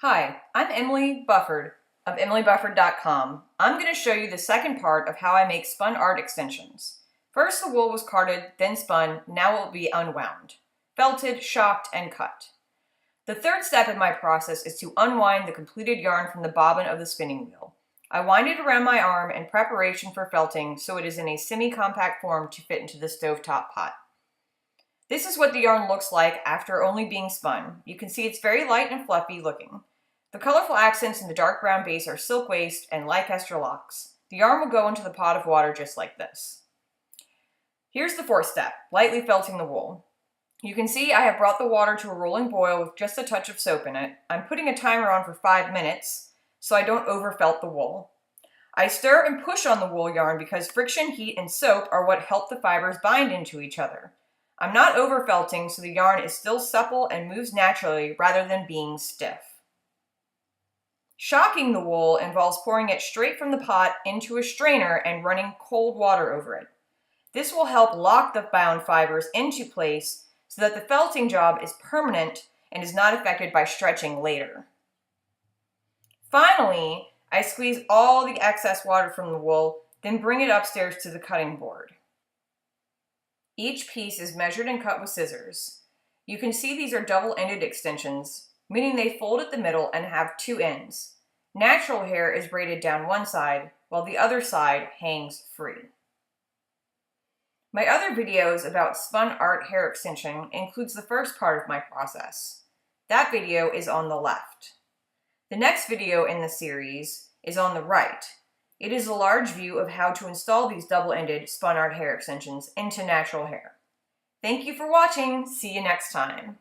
Hi, I'm Emily Bufford of emilybufford.com. I'm going to show you the second part of how I make spun art extensions. First, the wool was carded, then spun, now it will be unwound, felted, shocked, and cut. The third step in my process is to unwind the completed yarn from the bobbin of the spinning wheel. I wind it around my arm in preparation for felting so it is in a semi-compact form to fit into the stovetop pot. This is what the yarn looks like after only being spun. You can see it's very light and fluffy looking. The colorful accents in the dark brown base are silk waste and Leicester locks. The yarn will go into the pot of water just like this. Here's the fourth step, lightly felting the wool. You can see I have brought the water to a rolling boil with just a touch of soap in it. I'm putting a timer on for 5 minutes so I don't overfelt the wool. I stir and push on the wool yarn because friction, heat, and soap are what help the fibers bind into each other. I'm not overfelting, so the yarn is still supple and moves naturally rather than being stiff. Shocking the wool involves pouring it straight from the pot into a strainer and running cold water over it. This will help lock the bound fibers into place so that the felting job is permanent and is not affected by stretching later. Finally, I squeeze all the excess water from the wool, then bring it upstairs to the cutting board. Each piece is measured and cut with scissors. You can see these are double-ended extensions, meaning they fold at the middle and have 2 ends. Natural hair is braided down one side, while the other side hangs free. My other videos about spun art hair extension includes the first part of my process. That video is on the left. The next video in the series is on the right. It is a large view of how to install these double-ended spun art hair extensions into natural hair. Thank you for watching. See you next time.